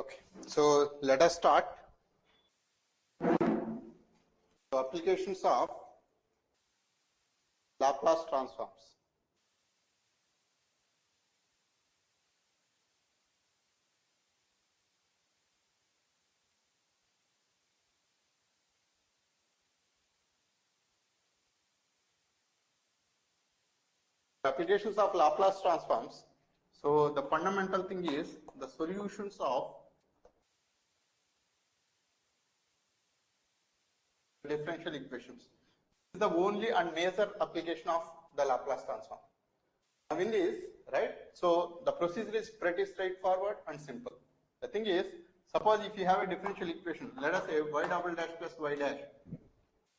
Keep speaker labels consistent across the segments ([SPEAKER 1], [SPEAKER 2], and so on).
[SPEAKER 1] Okay, so let us start. So applications of Laplace transforms. Applications of Laplace transforms. So the fundamental thing is the solutions of differential equations. This is the only and major application of the Laplace transform. Now in this, right, so the procedure is pretty straightforward and simple. The thing is, suppose if you have a differential equation, let us say y double dash plus y dash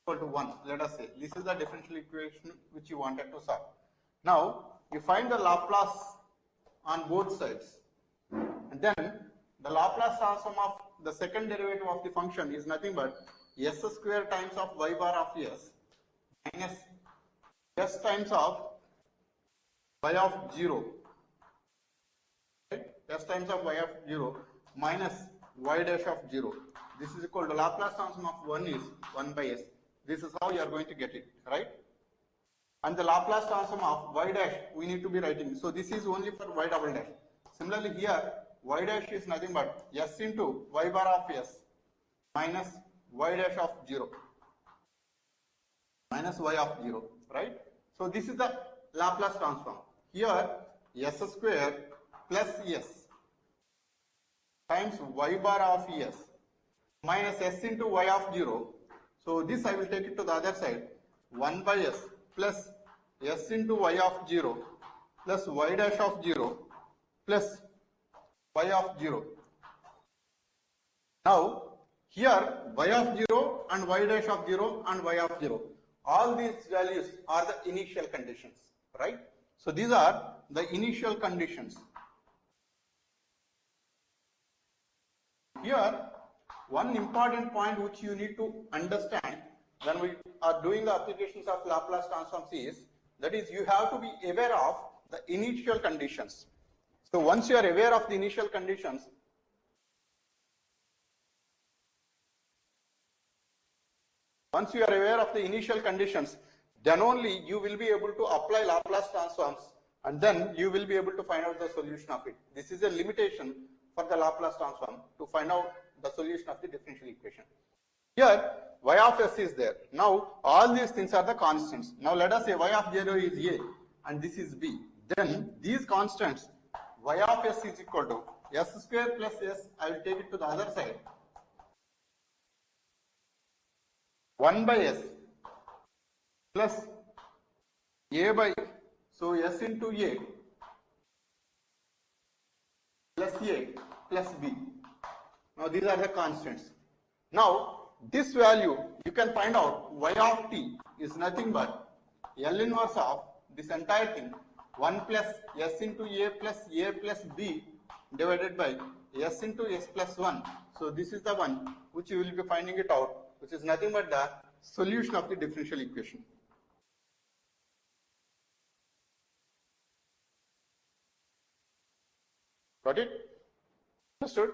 [SPEAKER 1] equal to 1, let us say, this is the differential equation which you wanted to solve. Now, you find the Laplace on both sides, and then the Laplace transform of the second derivative of the function is nothing but s square times of y bar of s minus s times of y of 0, right? S times of y of 0 minus y dash of 0. This is equal to Laplace transform of 1 is 1 by s. This is how you are going to get it, right? And the Laplace transform of y dash we need to be writing. So this is only for y double dash. Similarly here, y dash is nothing but s into y bar of s minus y dash of 0 minus y of 0, right? So this is the Laplace transform. Here s square plus s times y bar of s minus s into y of 0. So this I will take it to the other side, 1 by s plus s into y of 0 plus y dash of 0 plus y of 0. Now here y of 0 and y dash of 0 and y of 0, all these values are the initial conditions, right? So these are the initial conditions. Here, one important point which you need to understand when we are doing the applications of Laplace transforms is, that is, you have to be aware of the initial conditions. So once you are aware of the initial conditions, then only you will be able to apply Laplace transforms, and then you will be able to find out the solution of it. This is a limitation for the Laplace transform to find out the solution of the differential equation. Here y of s is there. Now all these things are the constants. Now let us say y of 0 is a and this is b. Then these constants y of s is equal to s square plus s, I will take it to the other side, 1 by s plus a by, so s into a plus a plus b. Now these are the constants. Now this value you can find out y of t is nothing but L inverse of this entire thing, 1 plus s into a plus b divided by s into s plus 1. So this is the one which you will be finding it out, which is nothing but the solution of the differential equation. Got it? Understood?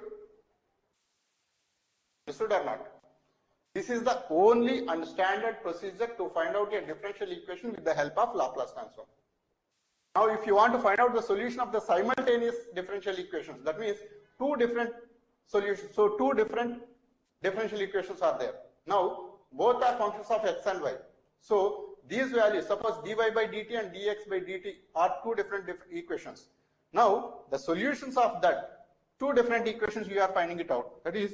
[SPEAKER 1] Understood or not? This is the only and standard procedure to find out a differential equation with the help of Laplace transform. Now if you want to find out the solution of the simultaneous differential equations, that means two different solutions, so two different differential equations are there. Now both are functions of x and y. So these values, suppose dy by dt and dx by dt are two different equations. Now the solutions of that two different equations you are finding it out. That is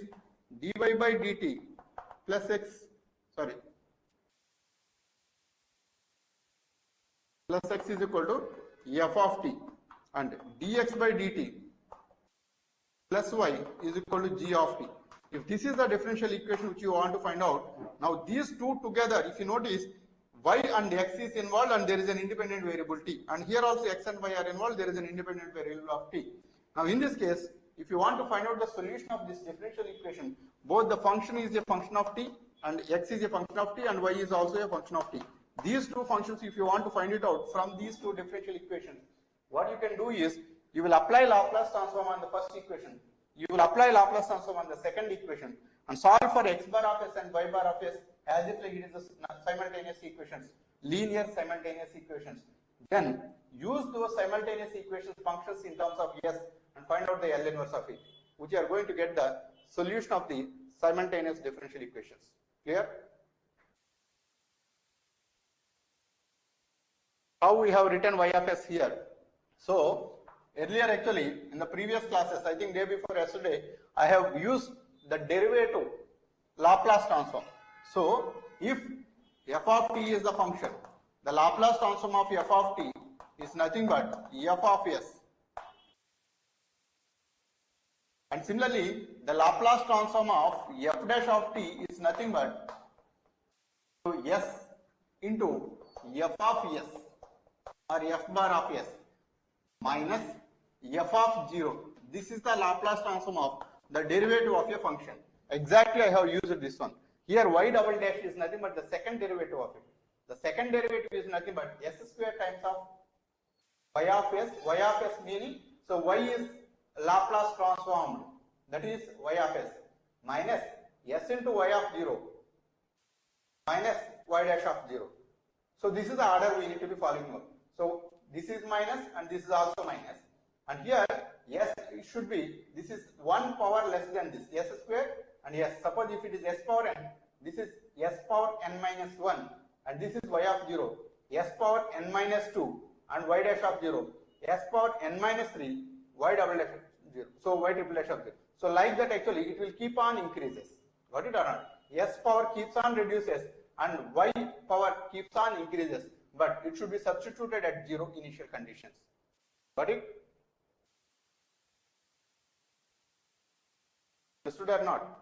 [SPEAKER 1] dy by dt plus plus x is equal to f of t, and dx by dt plus y is equal to g of t. If this is the differential equation which you want to find out, now these two together, if you notice, y and x is involved and there is an independent variable t, and here also x and y are involved, there is an independent variable of t. Now in this case, if you want to find out the solution of this differential equation, both the function is a function of t and x is a function of t and y is also a function of t. These two functions, if you want to find it out from these two differential equations, what you can do is, you will apply Laplace transform on the first equation. you will apply Laplace transform on the second equation and solve for x bar of s and y bar of s as if like it is a simultaneous equations, linear simultaneous equations. Then use those simultaneous equations functions in terms of s and find out the L inverse of it, which you are going to get the solution of the simultaneous differential equations. Clear? How we have written y of s here. So earlier actually in the previous classes, I think day before yesterday, I have used the derivative Laplace transform. So if f of t is the function, the Laplace transform of f of t is nothing but f of s. And similarly, the Laplace transform of f dash of t is nothing but s into f of s or f bar of s minus f of 0. This is the Laplace transform of the derivative of a function. Exactly I have used this one. Here y double dash is nothing but the second derivative of it. The second derivative is nothing but s square times of y of s meaning, so y is Laplace transformed, that is y of s, minus s into y of 0 minus y dash of 0. So this is the order we need to be following up. So this is minus and this is also minus. And here, yes, it should be, this is 1 power less than this, s square, and yes, suppose if it is s power n, this is s power n minus 1, and this is y of 0, s power n minus 2, and y dash of 0, s power n minus 3, y double dash of 0, so y triple dash of 0. So like that actually, it will keep on increases. Got it or not? S power keeps on reduces, and y power keeps on increases, but it should be substituted at 0 initial conditions. Got it? Understood or not?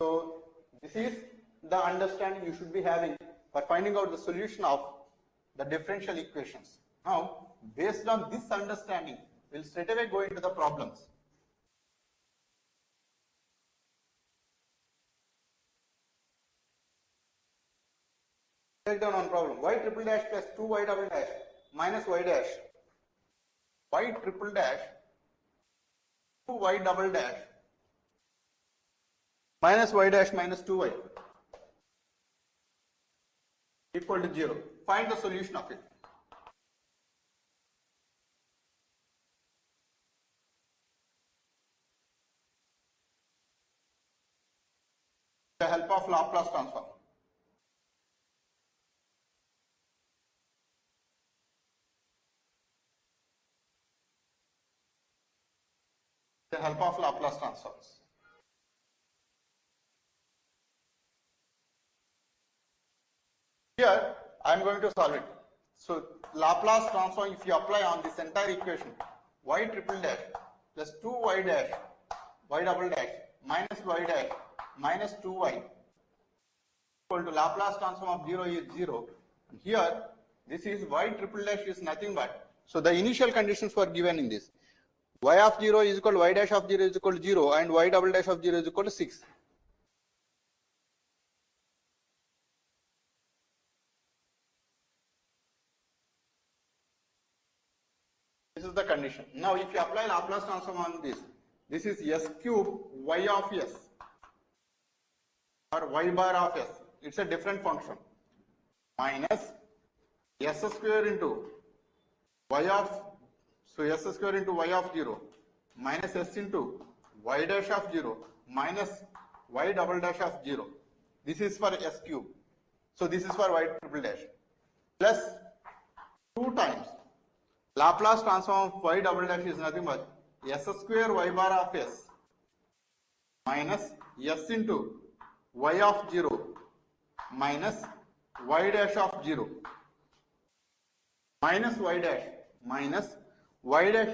[SPEAKER 1] So this is the understanding you should be having for finding out the solution of the differential equations. Now, based on this understanding, we'll straight away go into the problems. Take down one problem. Y triple dash plus 2y double dash minus y dash. Y triple dash 2y double dash minus y dash minus 2y equal to 0. Find the solution of it. The help of Laplace transform. The help of Laplace transforms. Here I am going to solve it. So Laplace transform, if you apply on this entire equation, y triple dash plus 2y dash y double dash minus y dash minus 2y equal to Laplace transform of 0 is 0. And here this is y triple dash is nothing but, so the initial conditions were given in this. Y of 0 is equal to y dash of 0 is equal to 0 and y double dash of 0 is equal to 6. This is the condition. Now if you apply Laplace transform on this is s cube y of s or y bar of s. It's a different function. Minus s square into y of, so s square into y of 0 minus s into y dash of 0 minus y double dash of 0. This is for s cube. So this is for y triple dash. Plus 2 times Laplace transform of y double dash is nothing but s square y bar of s minus s into y of 0 minus y dash of 0 minus y dash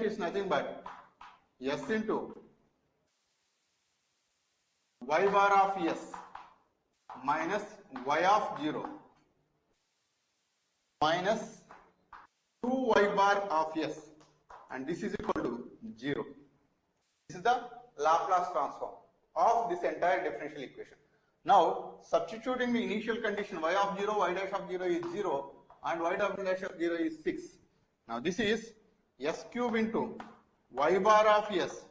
[SPEAKER 1] is nothing but s into y bar of s minus y of 0 minus 2y bar of s, and this is equal to 0. This is the Laplace transform of this entire differential equation. Now substituting the initial condition y of 0, y dash of 0 is 0 and y double dash of 0 is 6. Now this is s cube into y bar of s,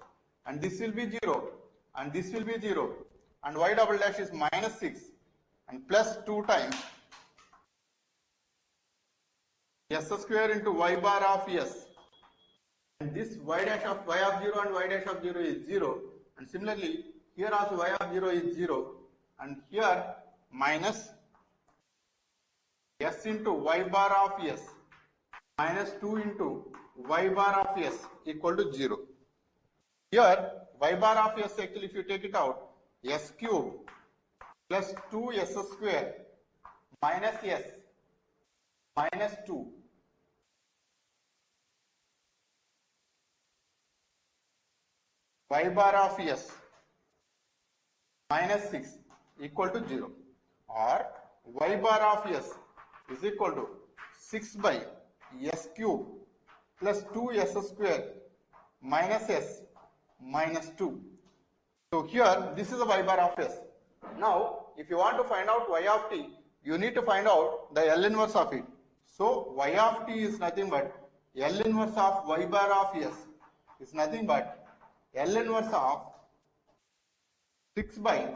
[SPEAKER 1] and this will be 0 and this will be 0, and y double dash is minus 6 and plus 2 times s square into y bar of s, and this y dash of y of 0 and y dash of 0 is 0, and similarly here also y of 0 is 0, and here minus s into y bar of s minus 2 into y bar of s equal to 0. Here y bar of s, actually if you take it out, s cube plus 2s square minus s minus 2 y bar of s minus 6 equal to 0, or y bar of s is equal to 6 by s cube plus 2s square minus s minus 2. So here this is the y bar of s. Now if you want to find out y of t, you need to find out the L inverse of it. So y of t is nothing but L inverse of y bar of s is nothing but L inverse of 6 by,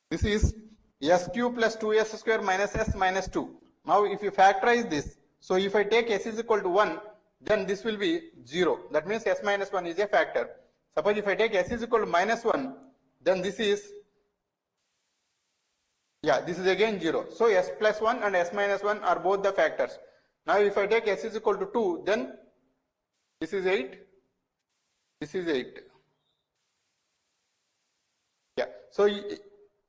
[SPEAKER 1] this is s cube plus 2s square minus s minus 2. Now if you factorize this, so if I take s is equal to 1, then this will be 0. That means s minus 1 is a factor. Suppose if I take s is equal to minus 1, then this is, yeah, this is again 0. So s plus 1 and s minus 1 are both the factors. Now if I take s is equal to 2, then this is 8, this is 8. Yeah, so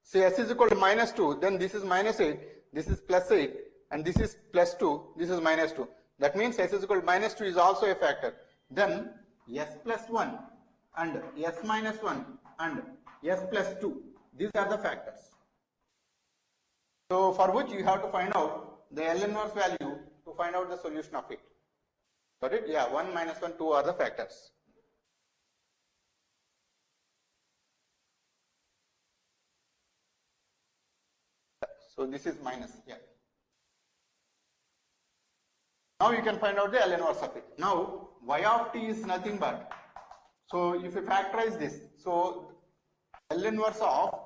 [SPEAKER 1] say s is equal to minus 2, then this is minus 8, this is plus 8, and this is plus 2, this is minus 2. That means s is equal to minus 2 is also a factor. Then s plus 1 and s minus 1 and s plus 2, these are the factors. So for which you have to find out the L inverse value to find out the solution of it. Got it? Yeah, 1, minus 1, 2 are the factors. So this is minus, yeah. Now you can find out the L inverse of it. Now y of t is nothing but, so if you factorize this, so L inverse of,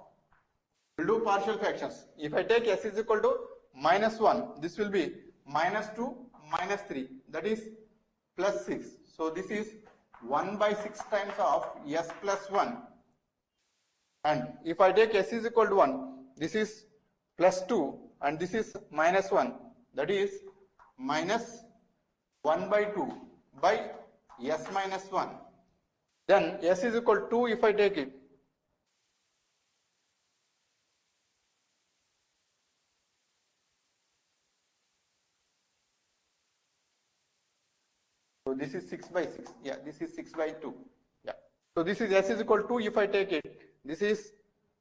[SPEAKER 1] we'll do partial fractions. If I take s is equal to minus 1, this will be minus 2 minus 3, that is plus 6. So this is 1 by 6 times of s plus 1. And if I take s is equal to 1, this is plus 2 and this is minus 1, that is minus 1 by 2 by s minus 1. Then s is equal to 2 if I take it. So this is 6 by 6. Yeah, this is 6 by 2. Yeah. So this is s is equal to 2 if I take it. This is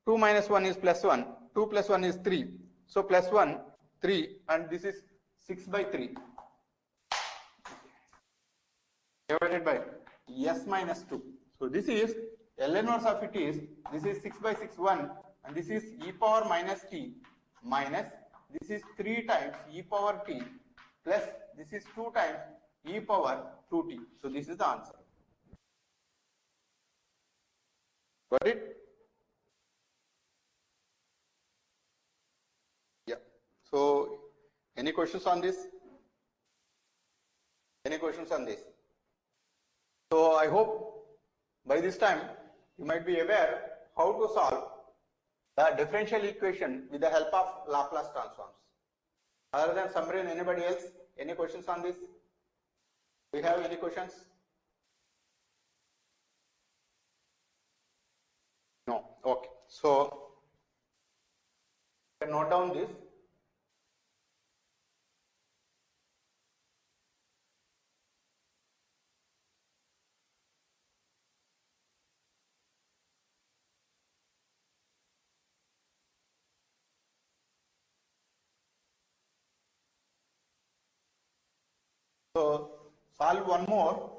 [SPEAKER 1] 2 minus 1 is plus 1. 2 plus 1 is 3. So plus 1, 3, and this is 6 by 3. Divided by s minus 2. So this is L inverse of it is, this is 6 by 6, 1, and this is e power minus t minus, this is 3 times e power t plus this is 2 times e power 2t. So this is the answer. Got it? Yeah. So any questions on this? Any questions on this? So I hope by this time you might be aware how to solve the differential equation with the help of Laplace transforms. Other than Samrin, anybody else? Any questions on this? Do you have any questions? No. Okay. So you can note down this. So solve one more.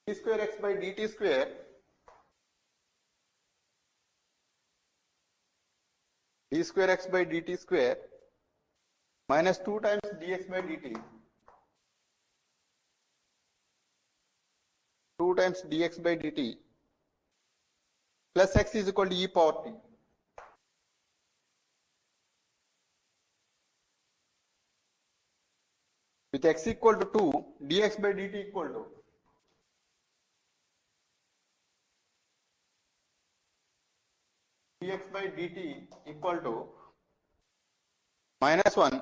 [SPEAKER 1] d square x by dt square minus 2 times dx by dt 2 times dx by dt plus x is equal to e power t. With x equal to 2, dx by dt equal to dx by dt equal to minus 1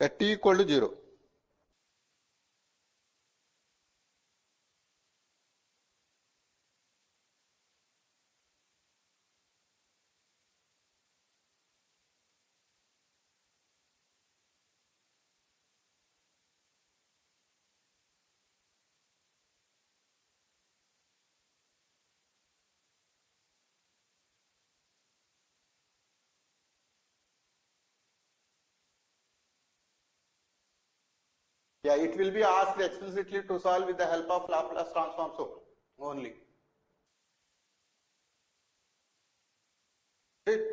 [SPEAKER 1] at t equal to 0. Yeah, it will be asked explicitly to solve with the help of Laplace transform so only. Right?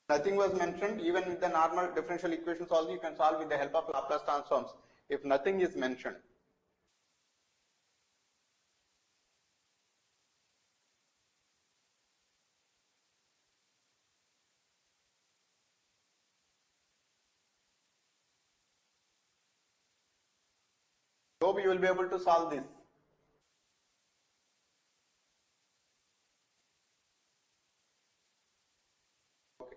[SPEAKER 1] Nothing was mentioned. Even with the normal differential equations also you can solve with the help of Laplace transforms if nothing is mentioned. Hope you will be able to solve this. Okay.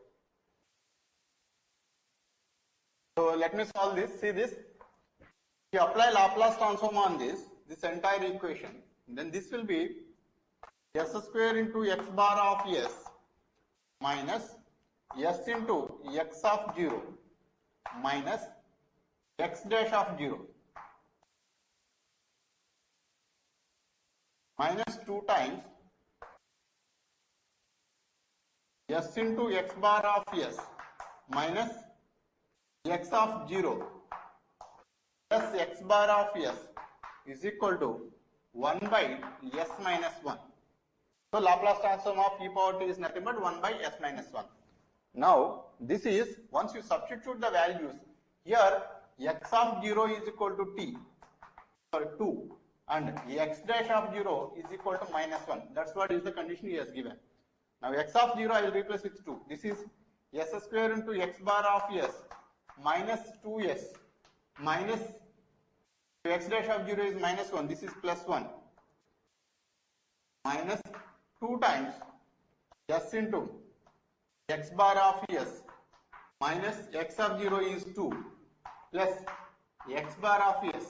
[SPEAKER 1] So let me solve this. See this. If you apply Laplace transform on this entire equation, then this will be s square into x bar of s minus s into x of 0 minus x dash of 0 minus 2 times s into x bar of s minus x of 0 plus x bar of s is equal to 1 by s minus 1. So Laplace transform of e power t is nothing but 1 by s minus 1. Now this is, once you substitute the values, here x of 0 is equal to t for 2 and x dash of 0 is equal to minus 1. That's what is the condition he has given. Now x of 0 I will replace with 2. This is s square into x bar of s minus 2s minus x dash of 0 is minus 1. This is plus 1 minus 2 times s into x bar of s minus x of 0 is 2 plus x bar of s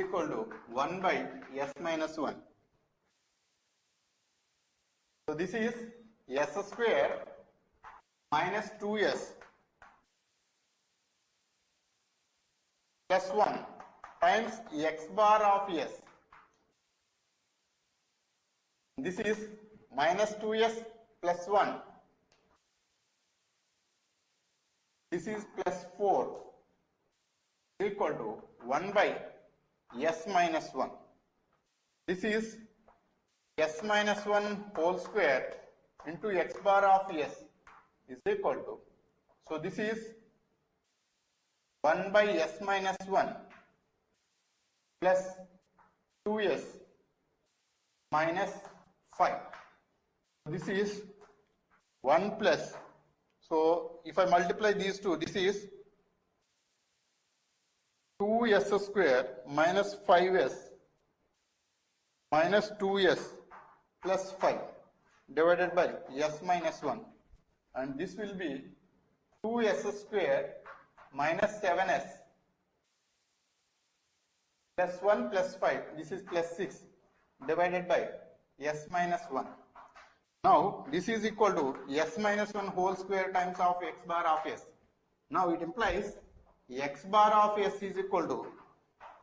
[SPEAKER 1] equal to 1 by s minus 1. So this is s square minus 2s plus 1 times x bar of s. This is minus 2s plus 1. This is plus 4 equal to 1 by s minus 1. This is s minus 1 whole square into x bar of s is equal to, so this is 1 by s minus 1 plus 2s minus 5. This is 1 plus, so if I multiply these two, this is 2s square minus 5s minus 2s plus 5 divided by s minus 1, and this will be 2s square minus 7s plus 1 plus 5, this is plus 6 divided by s minus 1. Now this is equal to s minus 1 whole square times of x bar of s. Now it implies x bar of s is equal to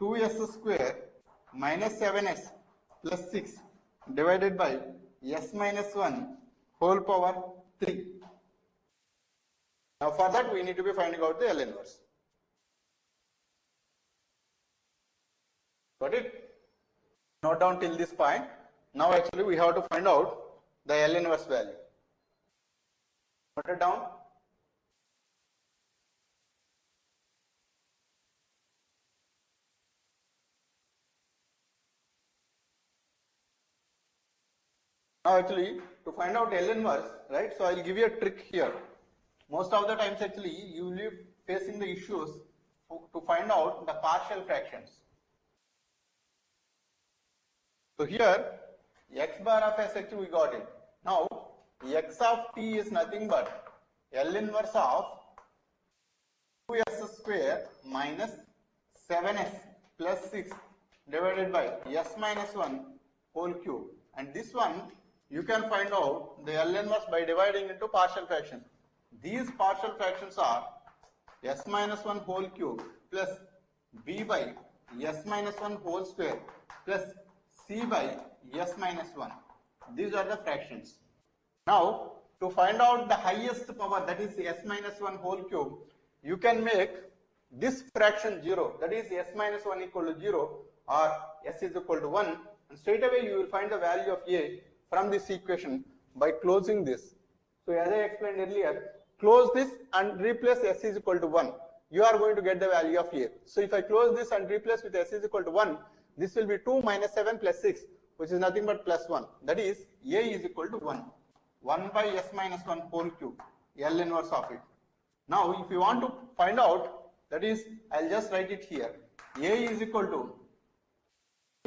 [SPEAKER 1] 2s square minus 7s plus 6 divided by s minus 1 whole power 3. Now for that we need to be finding out the L inverse. Got it? Note down till this point. Now actually we have to find out the L inverse value. Note it down. Now actually to find out L inverse, right? So I will give you a trick here. Most of the times actually you will be facing the issues to find out the partial fractions. So here x bar of s actually we got it. Now x of t is nothing but L inverse of 2s square minus 7s plus 6 divided by s minus 1 whole cube. And this one you can find out the L inverse by dividing into partial fractions. These partial fractions are s minus 1 whole cube plus b by s minus 1 whole square plus c by s minus 1. These are the fractions. Now to find out the highest power, that is s minus 1 whole cube, you can make this fraction 0, that is s minus 1 equal to 0 or s is equal to 1, and straight away you will find the value of a from this equation by closing this. So as I explained earlier, close this and replace s is equal to 1. You are going to get the value of a. So if I close this and replace with s is equal to 1, this will be 2 minus 7 plus 6, which is nothing but plus 1. That is a is equal to 1. 1 by s minus 1 whole cube, L inverse of it. Now if you want to find out, that is, I'll just write it here. A is equal to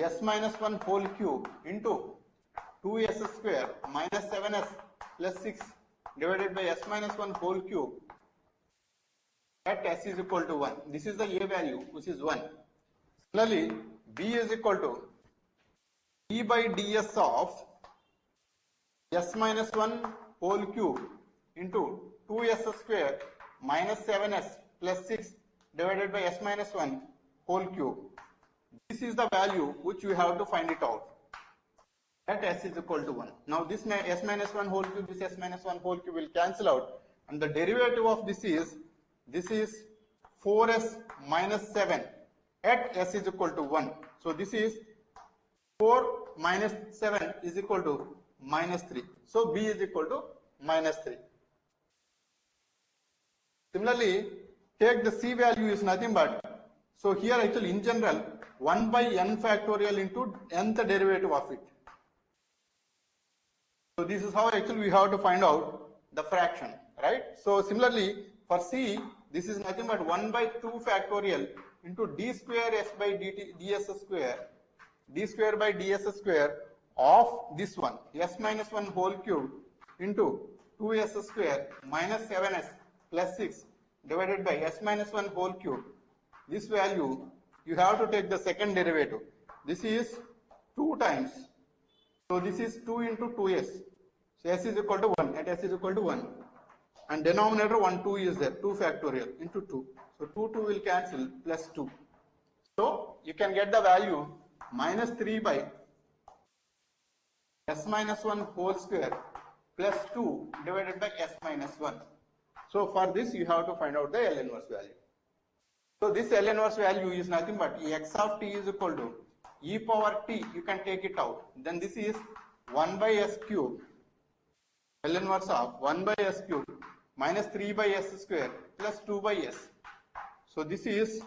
[SPEAKER 1] s minus 1 whole cube into 2s square minus 7s plus 6 divided by s minus 1 whole cube at s is equal to 1. This is the a value, which is 1. Similarly, b is equal to d by ds of s minus 1 whole cube into 2s square minus 7s plus 6 divided by s minus 1 whole cube. This is the value which you have to find it out at s is equal to 1. Now this s minus 1 whole cube, this s minus 1 whole cube will cancel out, and the derivative of this is 4s minus 7 at s is equal to 1. So this is 4 minus 7 is equal to minus 3. So b is equal to minus 3. Similarly, take the c value is nothing but, so here actually in general 1 by n factorial into nth derivative of it. So this is how actually we have to find out the fraction, right? So similarly for c, this is nothing but 1 by 2 factorial into d square s by ds square, d square by ds square of this one, s minus 1 whole cube into 2s square minus 7s plus 6 divided by s minus 1 whole cube. This value you have to take the second derivative. This is 2 times. So this is 2 into 2s. So s is equal to 1, at s is equal to 1. And denominator 1, 2 is there, 2 factorial into 2. So 2 will cancel, plus 2. So you can get the value minus 3 by s minus 1 whole square plus 2 divided by s minus 1. So for this you have to find out the L inverse value. So this L inverse value is nothing but x of t is equal to e power t, you can take it out. Then this is 1 by s cube, L inverse of 1 by s cube minus 3 by s square plus 2 by s. So this is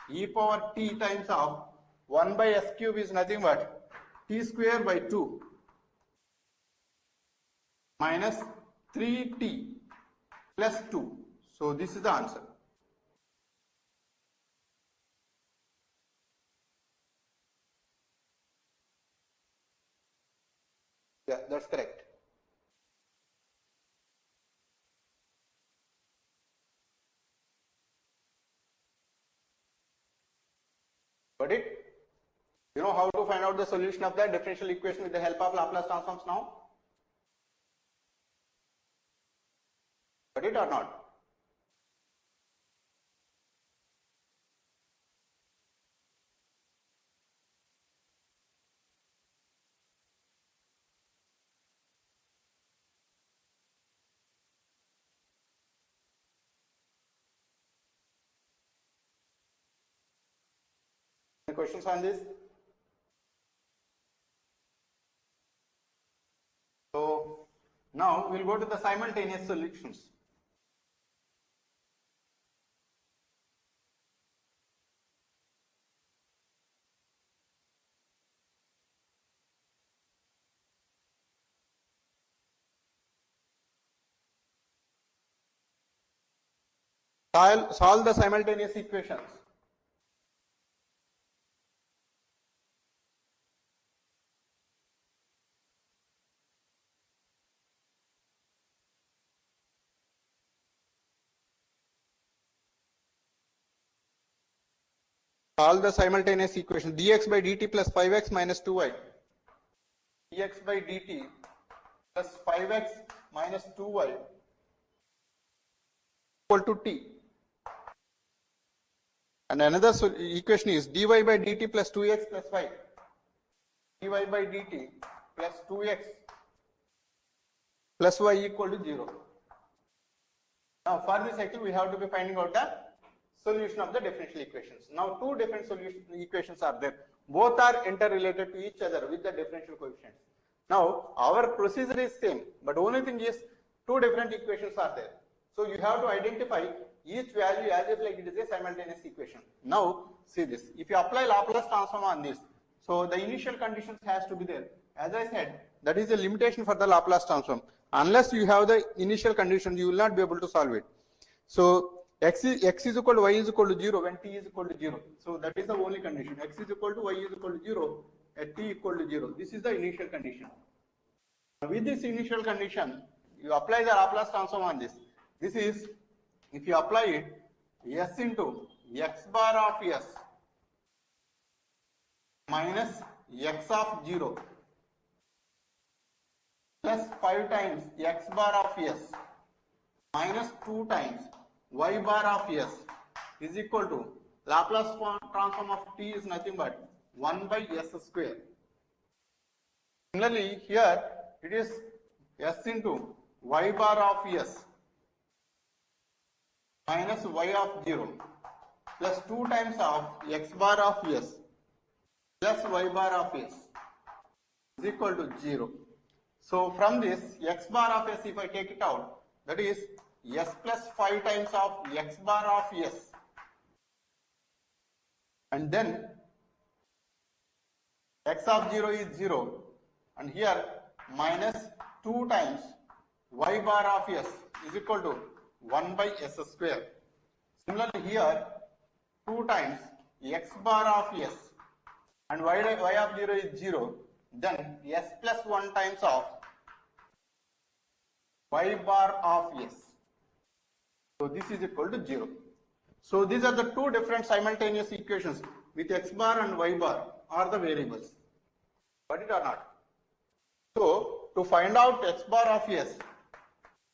[SPEAKER 1] e power t times of 1 by s cube is nothing but t square by 2 minus 3t plus 2. So this is the answer. Yeah, that's correct. Got it? You know how to find out the solution of that differential equation with the help of Laplace transforms now? Got it or not? Any questions on this? So now we'll go to the simultaneous solutions. Solve the simultaneous equations. Solve the simultaneous equation. dx by dt plus 5x minus 2y. dx by dt plus 5x minus 2y equal to t. And another equation is dy by dt plus 2x plus y. dy by dt plus 2x plus y equal to 0. Now for this cycle we have to be finding out the solution of the differential equations. Now two different solution equations are there. Both are interrelated to each other with the differential coefficients. Now our procedure is same, but only thing is two different equations are there. So you have to identify each value as if like it is a simultaneous equation. Now see this. If you apply Laplace transform on this, so the initial conditions has to be there. As I said, that is a limitation for the Laplace transform. Unless you have the initial conditions, you will not be able to solve it. So x is equal to y is equal to 0 when t is equal to 0. So that is the only condition. X is equal to y is equal to 0 at t equal to 0. This is the initial condition. With this initial condition, you apply the Laplace transform on this. This is, if you apply it, s into x bar of s minus x of 0 plus 5 times x bar of s minus 2 times y bar of s is equal to Laplace transform of t is nothing but 1 by s square. Similarly, here it is s into y bar of s minus y of 0 plus 2 times of x bar of s plus y bar of s is equal to 0. So from this x bar of s, if I take it out, that is s plus 5 times of x bar of s, and then x of 0 is 0, and here minus 2 times y bar of s is equal to 1 by s square. Similarly here 2 times x bar of s and y of 0 is 0, then s plus 1 times of y bar of s. So this is equal to 0. So these are the two different simultaneous equations with x bar and y bar are the variables. Got it or not? So to find out x bar of s,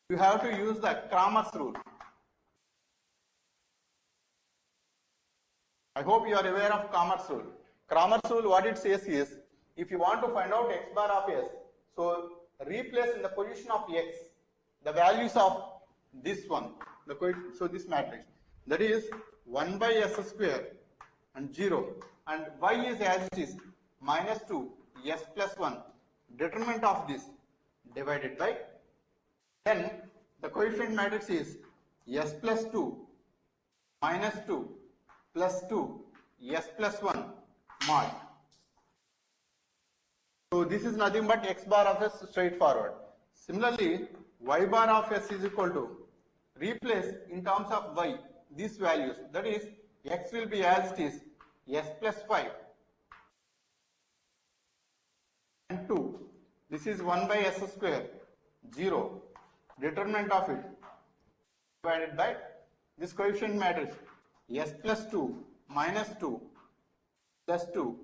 [SPEAKER 1] you have to use the Cramer's rule. I hope you are aware of Cramer's rule. Cramer's rule, what it says is, if you want to find out x bar of s, so replace in the position of x the values of this one, so this matrix, that is 1 by s square and 0, and y is as it is minus 2 s plus 1, determinant of this divided by, then the coefficient matrix is s plus 2 minus 2 plus 2 s plus 1 mod. So this is nothing but x bar of s straightforward. Similarly, y bar of s is equal to, replace in terms of y these values, that is x will be as it is s plus 5 and 2, this is 1 by s square 0, determinant of it divided by this coefficient matrix s plus 2 minus 2 plus 2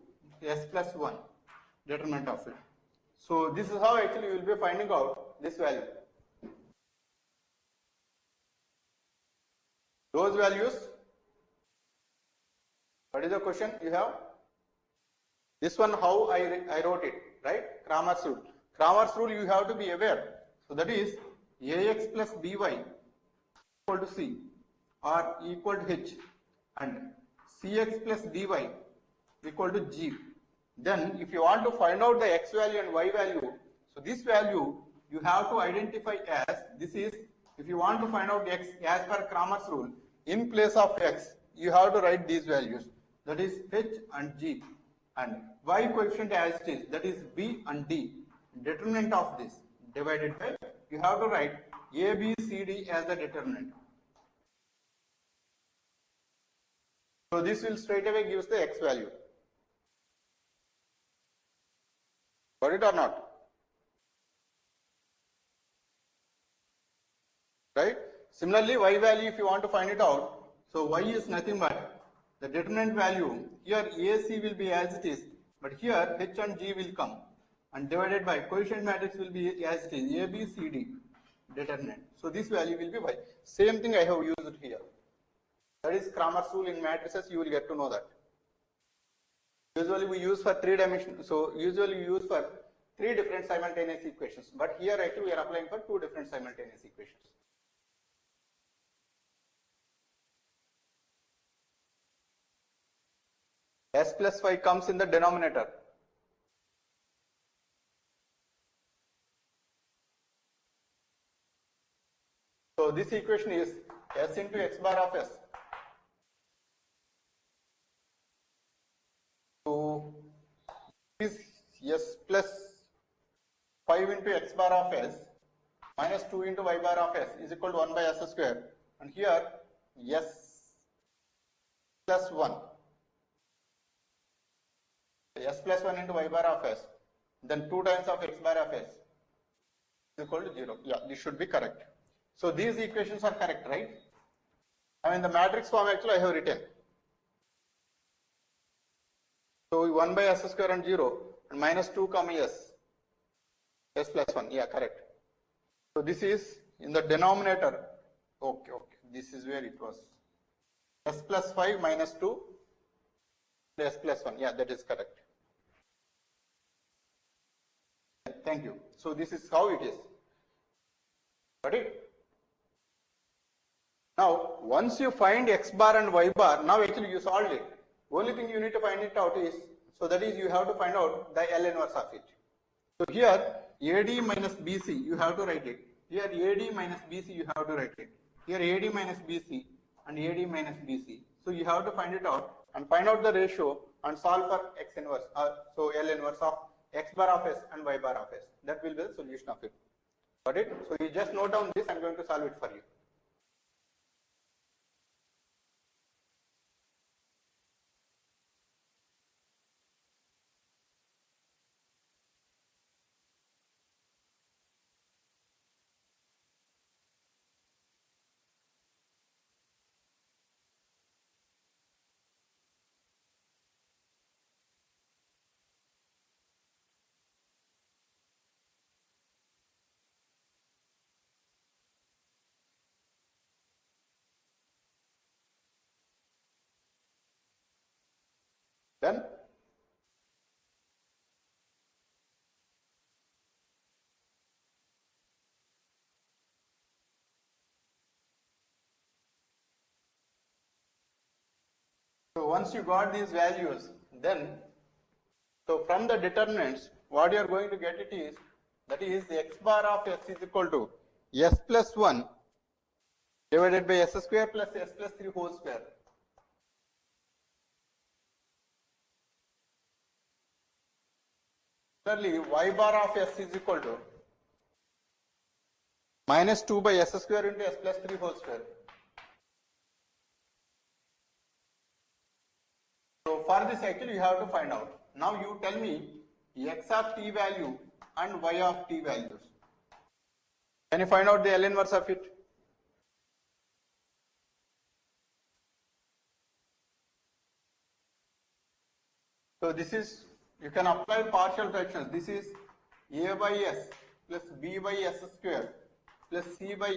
[SPEAKER 1] s plus 1, determinant of it. So this is how actually you will be finding out this value. Those values, what is the question you have? This one how I wrote it, right? Cramer's rule. Cramer's rule you have to be aware. So that is ax plus by equal to c or equal to h, and cx plus dy equal to G. Then if you want to find out the X value and Y value, so this value you have to identify as, this is, if you want to find out X as per Cramer's rule, in place of X, you have to write these values, that is H and G, and Y coefficient as it is, that is B and D. Determinant of this divided by, you have to write A, B, C, D as the determinant. So this will straight away gives the X value. Got it or not? Right? Similarly, Y value, if you want to find it out, so Y is nothing but the determinant value. Here AC will be as it is, but here H and G will come, and divided by coefficient matrix will be as it is, A, B, C, D, determinant. So this value will be Y. Same thing I have used here. That is Cramer's rule in matrices, you will get to know that. Usually we use for 3 dimensions, so usually we use for 3 different simultaneous equations, but here actually we are applying for 2 different simultaneous equations. S plus Y comes in the denominator. So this equation is S into X bar of S. So this S plus 5 into X bar of S minus 2 into Y bar of S is equal to 1 by S square, and here S plus 1. S plus 1 into Y bar of S, then 2 times of X bar of S is equal to 0. Yeah, this should be correct. So these equations are correct, right? I mean the matrix form actually I have written. So 1 by S square and 0 and minus 2 comma S. S plus 1, yeah, correct. So this is in the denominator. Okay, this is where it was. S plus 5 minus 2, S plus 1, yeah, that is correct. Thank you. So this is how it is. Got it? Now, once you find X bar and Y bar, now actually you solved it. Only thing you need to find it out is, so that is you have to find out the L inverse of it. So here AD minus BC, you have to write it. Here AD minus BC, you have to write it. Here AD minus BC and AD minus BC. So you have to find it out and find out the ratio and solve for X inverse, so L inverse of X bar of S and Y bar of S. That will be the solution of it. Got it? So you just note down this, I am going to solve it for you. Then so once you got these values, then so from the determinants, what you are going to get it is, that is the X bar of S is equal to S plus 1 divided by S square plus S plus 3 whole square. Similarly, Y bar of S is equal to minus 2 by S square into S plus 3 whole square. So for this actually you have to find out. Now you tell me X of t value and Y of t values. Can you find out the L inverse of it? So this is, you can apply partial fractions. This is A by S plus B by S square plus C by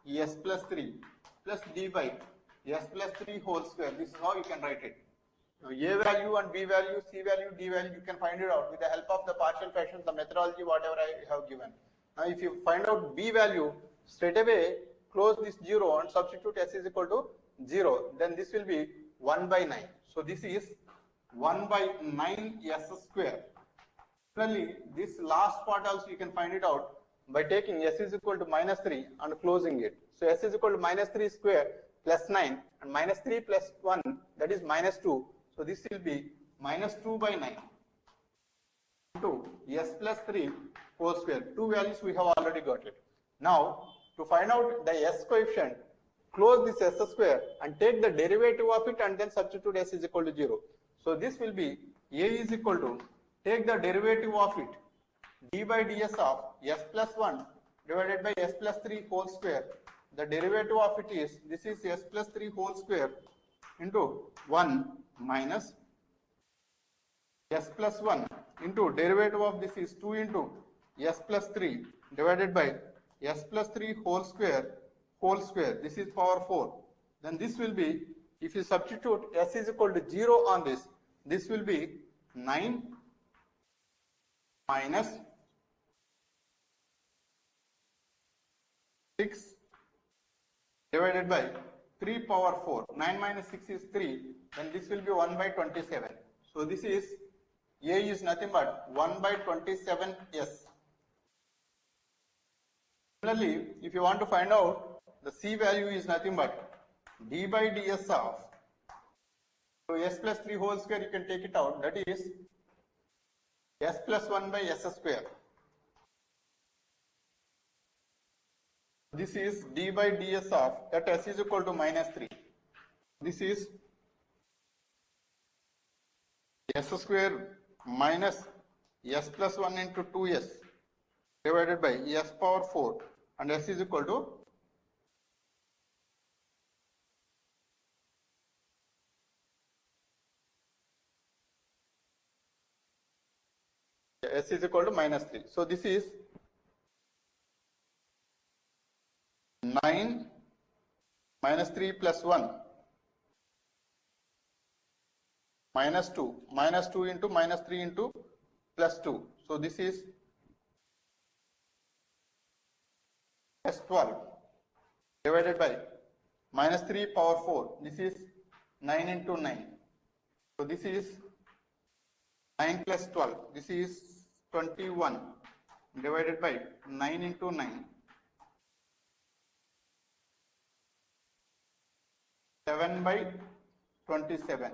[SPEAKER 1] S plus 3 plus D by S plus 3 whole square. This is how you can write it. Now, A value and B value, C value, D value, you can find it out with the help of the partial fractions, the methodology, whatever I have given. Now, if you find out B value, straight away close this 0 and substitute S is equal to 0. Then this will be 1 by 9. So this is 1 by 9s square. Similarly, this last part also you can find it out by taking s is equal to minus 3 and closing it. So s is equal to minus 3 square plus 9 and minus 3 plus 1, that is minus 2. So this will be minus 2 by 9 into s plus 3 whole square. Two values we have already got it. Now to find out the s coefficient, close this s square and take the derivative of it and then substitute s is equal to 0. So this will be a is equal to, take the derivative of it, d by ds of s plus 1 divided by s plus 3 whole square. The derivative of it is, this is s plus 3 whole square into 1 minus s plus 1 into derivative of this is 2 into s plus 3 divided by s plus 3 whole square. This is power 4. Then this will be, if you substitute s is equal to 0 on this will be 9 minus 6 divided by 3 power 4. 9 minus 6 is 3. Then this will be 1 by 27. So this is, a is nothing but 1 by 27s. Similarly, if you want to find out the c value is nothing but d by ds of, so s plus 3 whole square you can take it out, that is s plus 1 by s square. This is d by ds of, that s is equal to minus 3. This is s square minus s plus 1 into 2s divided by s power 4 and s is equal to s is equal to minus 3. So this is 9 minus 3 plus 1 minus 2 into minus 3 into plus 2. So this is s12 divided by minus 3 power 4. This is 9 into 9. So this is 9 plus 12. This is 21 divided by 9 into 9. 7 by 27.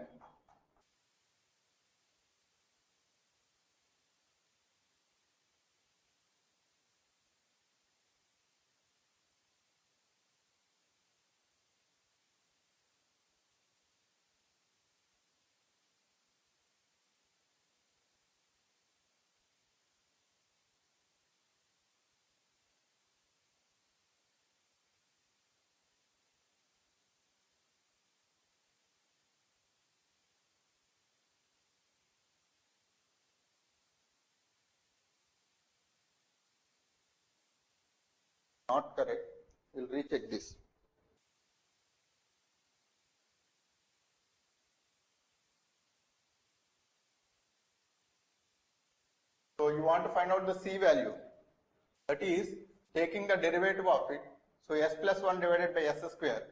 [SPEAKER 1] Not correct. We'll recheck this. So you want to find out the c value, that is taking the derivative of it. So s plus 1 divided by s square.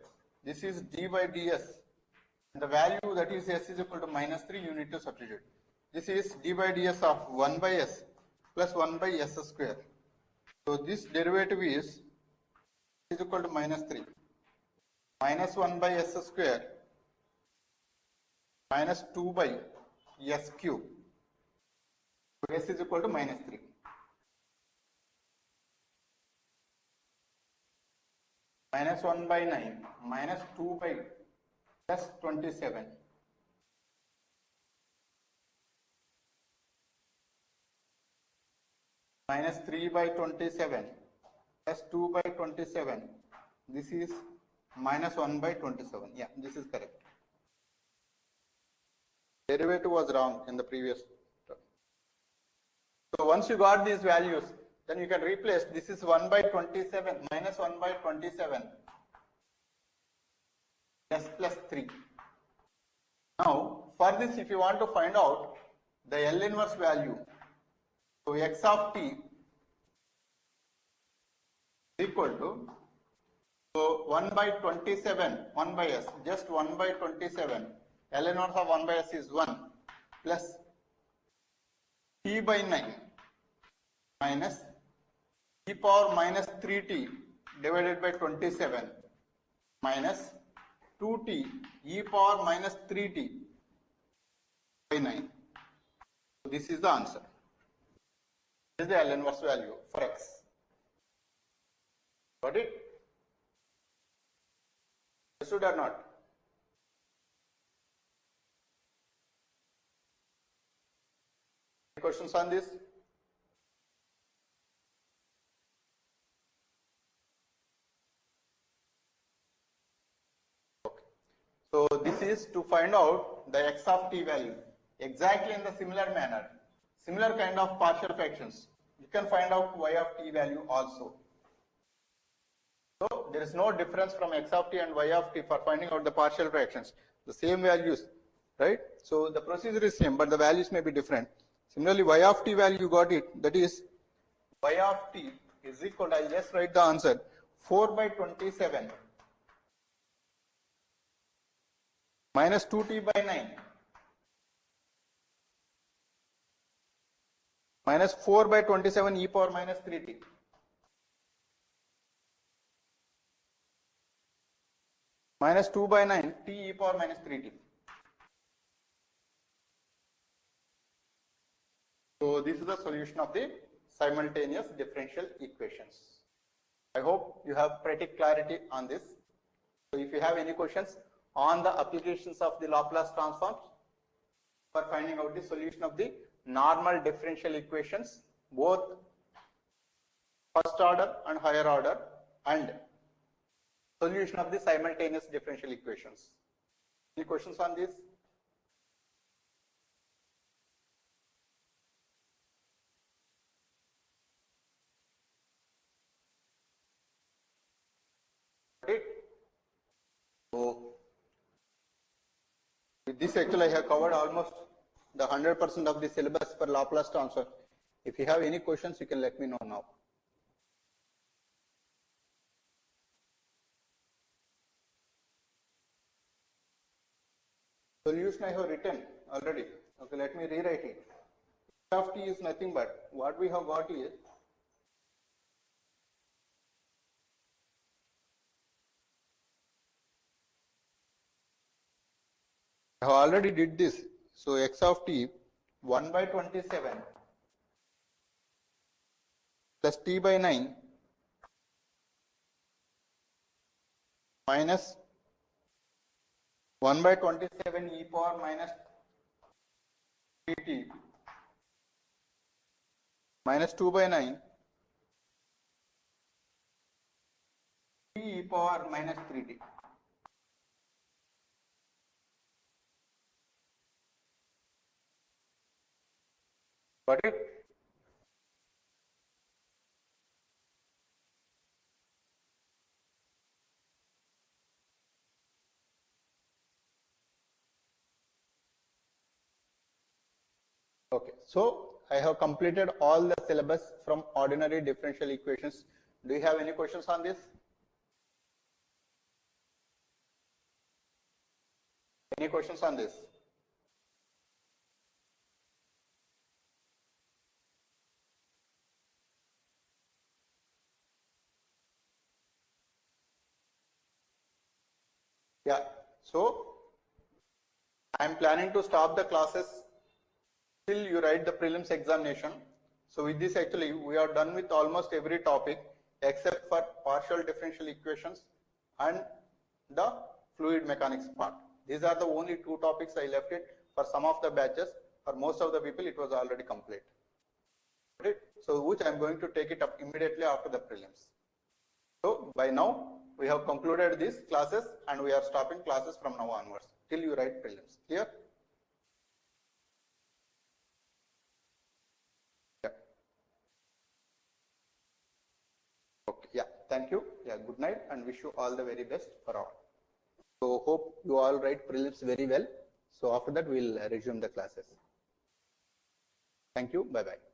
[SPEAKER 1] This is d by ds. And the value, that is s is equal to minus 3, you need to substitute. This is d by ds of 1 by s plus 1 by s square. So this derivative is equal to minus 3 minus 1 by s square minus 2 by s cube. So s is equal to minus 3. Minus 1 by 9 minus 2 by plus 27. Minus 3 by 27 plus 2 by 27. This is minus 1 by 27. Yeah, this is correct. Derivative was wrong in the previous term. So once you got these values, then you can replace. This is 1 by 27 minus 1 by 27 s plus 3. Now for this, if you want to find out the L inverse value, so x of t is equal to, so 1 by 27, 1 by s, just 1 by 27, L inverse of 1 by s is 1. plus t by 9 minus e power minus 3t divided by 27 minus 2t e power minus 3t by 9. So this is the answer. This is the L inverse value for x. Got it? Understood or not? Any questions on this? Okay. So this is to find out the x of t value exactly in the similar manner, similar kind of partial fractions. You can find out y of t value also. So there is no difference from x of t and y of t for finding out the partial fractions. The same values, right? So the procedure is same, but the values may be different. Similarly, y of t value you got it. That is y of t is equal to, I'll just write the answer, 4 by 27 minus 2t by 9 minus 4 by 27 e power minus 3t. Minus 2 by 9 t e power minus 3t. So this is the solution of the simultaneous differential equations. I hope you have pretty clarity on this. So if you have any questions on the applications of the Laplace transforms for finding out the solution of the normal differential equations, both first order and higher order, and solution of the simultaneous differential equations. Any questions on this? Right. So with this actually I have covered almost the 100% of the syllabus for Laplace transform. If you have any questions, you can let me know now. Solution I have written already. Okay, let me rewrite it. F of t is nothing but what we have got is I have already did this. So x of t 1 by 27 plus t by 9 minus 1 by 27 e power minus 3t minus 2 by 9 t e power minus 3t. Got it? Okay, so I have completed all the syllabus from ordinary differential equations. Do you have any questions on this? Any questions on this? Yeah, so I am planning to stop the classes till you write the prelims examination. So with this actually we are done with almost every topic except for partial differential equations and the fluid mechanics part. These are the only two topics I left it for some of the batches. For most of the people it was already complete. Right? So which I am going to take it up immediately after the prelims. So by now we have concluded these classes and we are stopping classes from now onwards till you write prelims. Clear? Yeah. Okay. Yeah. Thank you. Yeah. Good night and wish you all the very best for all. So hope you all write prelims very well. So after that we'll resume the classes. Thank you. Bye bye.